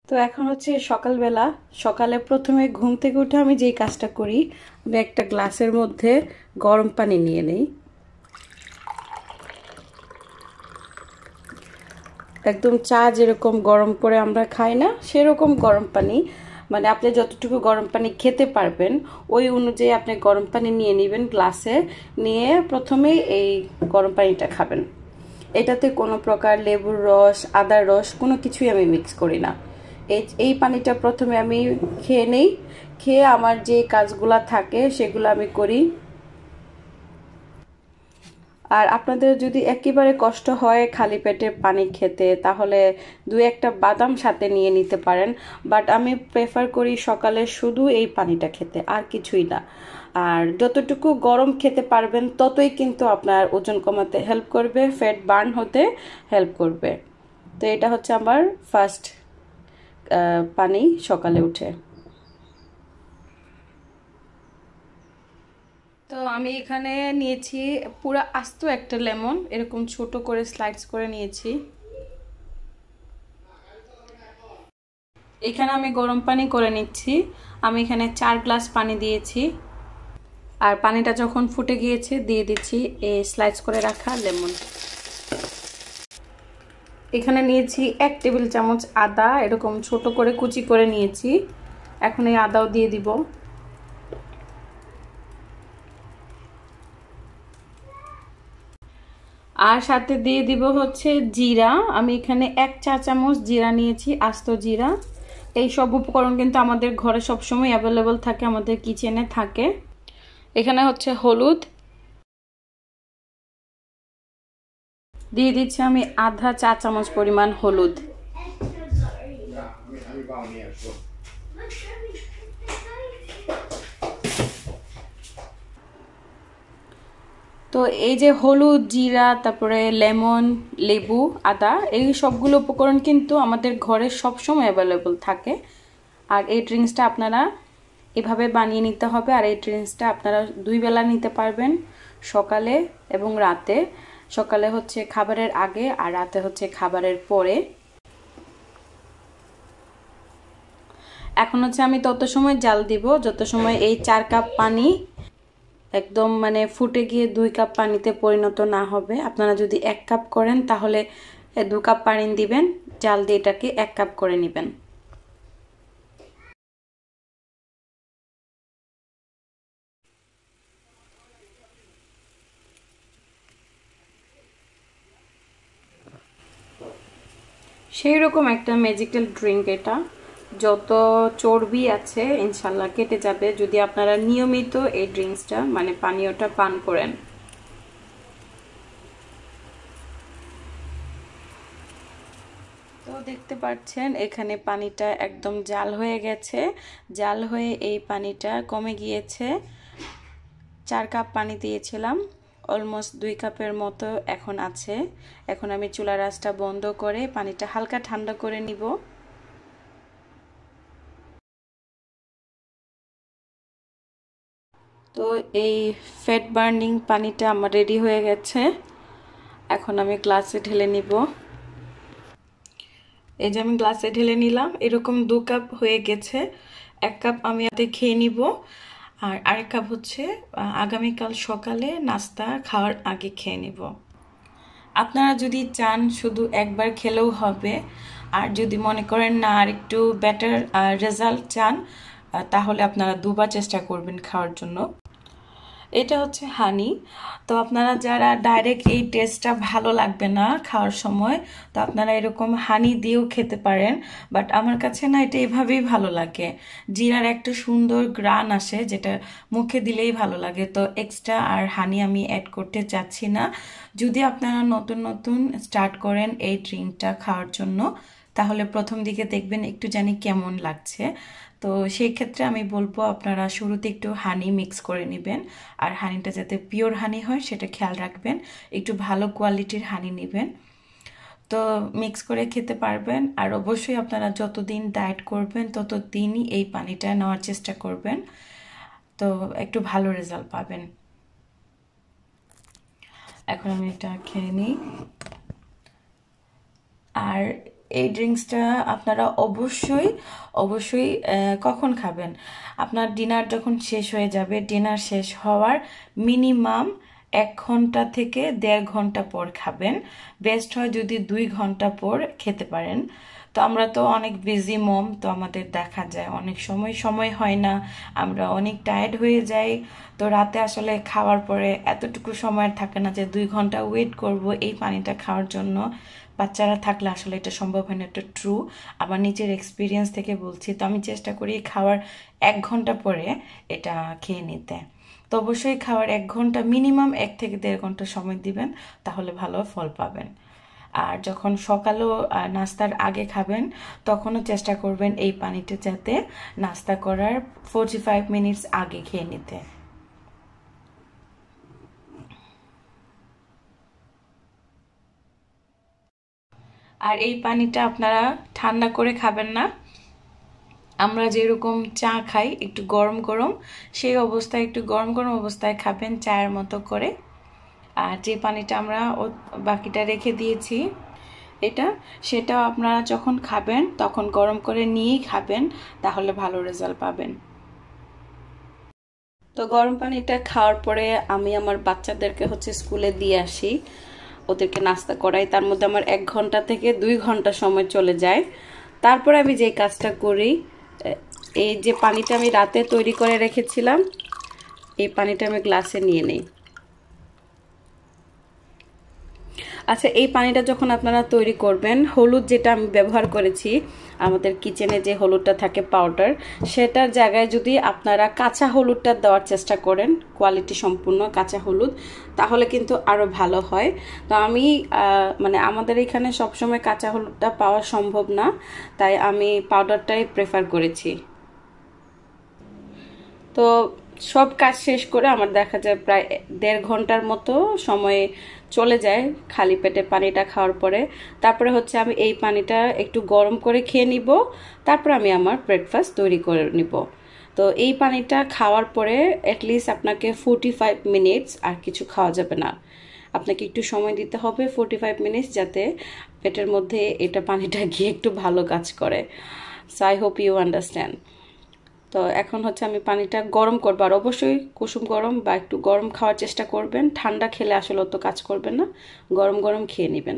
তো এখন হচ্ছে সকালবেলা। সকালে প্রথমে ঘুম থেকে উঠে আমি যেই কাজটা করি, আমি একটা গ্লাসের মধ্যে গরম পানি নিয়ে নেই। একদম চা যেরকম গরম করে আমরা খাই না, সেরকম গরম পানি, মানে আপনি যতটুকু গরম পানি খেতে পারবেন ওই অনুযায়ী আপনি গরম পানি নিয়ে নেবেন গ্লাসে। নিয়ে প্রথমেই এই গরম পানিটা খাবেন। এটাতে কোনো প্রকার লেবুর রস, আদার রস কোনো কিছুই আমি মিক্স করি না। এই পানিটা প্রথমে আমি খেয়ে নেই। খেয়ে আমার যে কাজগুলা থাকে সেগুলো আমি করি। আর আপনাদের যদি একেবারে কষ্ট হয় খালি পেটে পানি খেতে, তাহলে দু একটা বাদাম সাথে নিয়ে নিতে পারেন। বাট আমি প্রেফার করি সকালে শুধু এই পানিটা খেতে, আর কিছুই না। আর যতটুকু গরম খেতে পারবেন ততই কিন্তু আপনার ওজন কমাতে হেল্প করবে, ফ্যাট বার্ন হতে হেল্প করবে। তো এটা হচ্ছে আমার ফার্স্ট পানি সকালে উঠে। তো আমি এখানে নিয়েছি পুরো আস্ত একটা লেমন, এরকম ছোট করে স্লাইস করে নিয়েছি। এখানে আমি গরম পানি করে নিচ্ছি। আমি এখানে 4 গ্লাস পানি দিয়েছি। আর পানিটা যখন ফুটে গিয়েছে দিয়ে দিচ্ছি এই স্লাইস করে রাখা লেমন। এখানে নিয়েছি 1 টেবিল চামচ আদা, এরকম ছোট করে কুচি করে নিয়েছি। এখন এই আদাও দিয়ে দিব। আর সাথে দিয়ে দিব হচ্ছে জিরা। আমি এখানে 1 চা চামচ জিরা নিয়েছি, আস্ত জিরা। এই সব উপকরণ কিন্তু আমাদের ঘরে সবসময় অ্যাভেলেবল থাকে, আমাদের কিচেনে থাকে। এখানে হচ্ছে হলুদ দিয়ে দিচ্ছি, আমি আধা চা চামচ পরিমাণ হলুদ। তো এই যে হলুদ, জিরা, তারপরে লেমন, লেবু, আদা, এই সবগুলো উপকরণ কিন্তু আমাদের ঘরে সবসময় অ্যাভেলেবল থাকে। আর এই ড্রিঙ্কসটা আপনারা এভাবে বানিয়ে নিতে হবে। আর এই ড্রিঙ্কসটা আপনারা 2 বেলা নিতে পারবেন, সকালে এবং রাতে। সকালে হচ্ছে খাবারের আগে, আর রাতে হচ্ছে খাবারের পরে। এখন হচ্ছে আমি তত সময় জাল দিব যত সময় এই 4 কাপ পানি একদম মানে ফুটে গিয়ে 2 কাপ পানিতে পরিণত না হবে। আপনারা যদি 1 কাপ করেন তাহলে 2 কাপ পানি দিবেন, জাল দিয়ে এটাকে 1 কাপ করে নেবেন। সেই রকম একটা ম্যাজিক্যাল ড্রিঙ্ক এটা। যত চর্বি আছে ইনশাল্লাহ কেটে যাবে যদি আপনারা নিয়মিত এই ড্রিঙ্কসটা মানে পানীয়টা পান করেন। তো দেখতে পাচ্ছেন এখানে পানিটা একদম জাল হয়ে গেছে। জাল হয়ে এই পানিটা কমে গিয়েছে। 4 কাপ পানি দিয়েছিলাম, অলমোস্ট 2 কাপের মতো এখন আছে। এখন আমি চুলার আঁচটা বন্ধ করে পানিটা হালকা ঠান্ডা করে নিব। তো এই ফ্যাট বার্নিং পানিটা আমার রেডি হয়ে গেছে। এখন আমি গ্লাসে ঢেলে নিব। এই যে আমি গ্লাসে ঢেলে নিলাম, এরকম 2 কাপ হয়ে গেছে। 1 কাপ আমি এতে খেয়ে নিব, আর আরেক কাপ হচ্ছে আগামীকাল সকালে নাস্তা খাওয়ার আগে খেয়ে নিব। আপনারা যদি চান শুধু একবার খেলেও হবে। আর যদি মনে করেন না আর একটু বেটার রেজাল্ট চান, তাহলে আপনারা 2বার চেষ্টা করবেন খাওয়ার জন্য। এটা হচ্ছে হানি। তো আপনারা যারা ডাইরেক্ট এই টেস্টটা ভালো লাগবে না খাওয়ার সময়, তো আপনারা এরকম হানি দিয়েও খেতে পারেন। বাট আমার কাছে না এটা এভাবেই ভালো লাগে। জিরার একটা সুন্দর গ্রান আসে যেটা মুখে দিলেই ভালো লাগে। তো এক্সট্রা আর হানি আমি অ্যাড করতে চাচ্ছি না। যদি আপনারা নতুন নতুন স্টার্ট করেন এই ড্রিঙ্কটা খাওয়ার জন্য, তাহলে প্রথম দিকে দেখবেন একটু জানি কেমন লাগছে। তো সেই ক্ষেত্রে আমি বলবো আপনারা শুরুতে একটু হানি মিক্স করে নেবেন। আর হানিটা যাতে পিওর হানি হয় সেটা খেয়াল রাখবেন। একটু ভালো কোয়ালিটির হানি নেবেন, তো মিক্স করে খেতে পারবেন। আর অবশ্যই আপনারা যতদিন ডায়েট করবেন ততদিনই এই পানিটা নেওয়ার চেষ্টা করবেন, তো একটু ভালো রেজাল্ট পাবেন। এখন আমি এটা খেয়ে নিই। আর এই ড্রিঙ্কসটা আপনারা অবশ্যই অবশ্যই কখন খাবেন? আপনার ডিনার যখন শেষ হয়ে যাবে, ডিনার শেষ হওয়ার মিনিমাম 1 ঘন্টা থেকে 1.5 ঘন্টা পর খাবেন। বেস্ট হয় যদি 2 ঘন্টা পর খেতে পারেন। তো আমরা তো অনেক বিজি মম, তো আমাদের দেখা যায় অনেক সময় সময় হয় না, আমরা অনেক টায়ার্ড হয়ে যাই। তো রাতে আসলে খাওয়ার পরে এতটুকু সময় থাকে না যে 2 ঘন্টা ওয়েট করব এই পানিটা খাওয়ার জন্য। বাচ্চারা থাকলে আসলে এটা সম্ভব হয় না, এটা ট্রু। আমার নিজের এক্সপিরিয়েন্স থেকে বলছি। তো আমি চেষ্টা করি খাওয়ার 1 ঘন্টা পরে এটা খেয়ে নিতে। তো অবশ্যই খাওয়ার 1 ঘন্টা মিনিমাম 1 থেকে 1.5 ঘন্টা সময় দিবেন, তাহলে ভালো ফল পাবেন। আর যখন সকালেও নাস্তার আগে খাবেন, তখনও চেষ্টা করবেন এই পানিটা যাতে নাস্তা করার 45 মিনিটস আগে খেয়ে নিতে। আর এই পানিটা আপনারা ঠান্ডা করে খাবেন না। আমরা যেরকম চা খাই একটু গরম গরম, সেই অবস্থায় একটু গরম গরম অবস্থায় খাবেন চায়ের মতো করে। আর যে পানিটা আমরা বাকিটা রেখে দিয়েছি এটা, সেটাও আপনারা যখন খাবেন তখন গরম করে নিয়েই খাবেন, তাহলে ভালো রেজাল্ট পাবেন। তো গরম পানিটা খাওয়ার পরে আমি আমার বাচ্চাদেরকে স্কুলে দিয়ে আসি, ওদেরকে নাস্তা করাই। তার মধ্যে আমার 1 ঘন্টা থেকে 2 ঘন্টা সময় চলে যায়। তারপরে আমি যে কাজটা করি, এই যে পানিটা আমি রাতে তৈরি করে রেখেছিলাম, এই পানিটা আমি গ্লাসে নিয়ে নেই। আচ্ছা, এই পানিটা যখন আপনারা তৈরি করবেন, হলুদ যেটা আমি ব্যবহার করেছি, আমাদের কিচেনে যে হলুদটা থাকে পাউডার, সেটার জায়গায় যদি আপনারা কাঁচা হলুদটা দেওয়ার চেষ্টা করেন, কোয়ালিটি সম্পূর্ণ কাঁচা হলুদ, তাহলে কিন্তু আরও ভালো হয়। তো আমি মানে আমাদের এখানে সবসময় কাঁচা হলুদটা পাওয়া সম্ভব না, তাই আমি পাউডারটাই প্রেফার করেছি। তো সব কাজ শেষ করে আমার দেখা যায় প্রায় 1.5 ঘন্টার মতো সময় চলে যায় খালি পেটে পানিটা খাওয়ার পরে। তারপরে আমি এই পানিটা একটু গরম করে খেয়ে নিব, তারপর আমি আমার ব্রেকফাস্ট তৈরি করে নিব। তো এই পানিটা খাওয়ার পরে অ্যাটলিস্ট আপনাকে 45 মিনিটস আর কিছু খাওয়া যাবে না। আপনাকে একটু সময় দিতে হবে 45 মিনিটস, যাতে পেটের মধ্যে এটা পানিটা গিয়ে একটু ভালো কাজ করে। So I hope you understand. তো এখন আমি পানিটা গরম করবো, আর অবশ্যই কুসুম গরম বা একটু গরম খাওয়ার চেষ্টা করবেন। ঠান্ডা খেলে আসলে অত কাজ করবে না, গরম গরম খেয়ে নেবেন।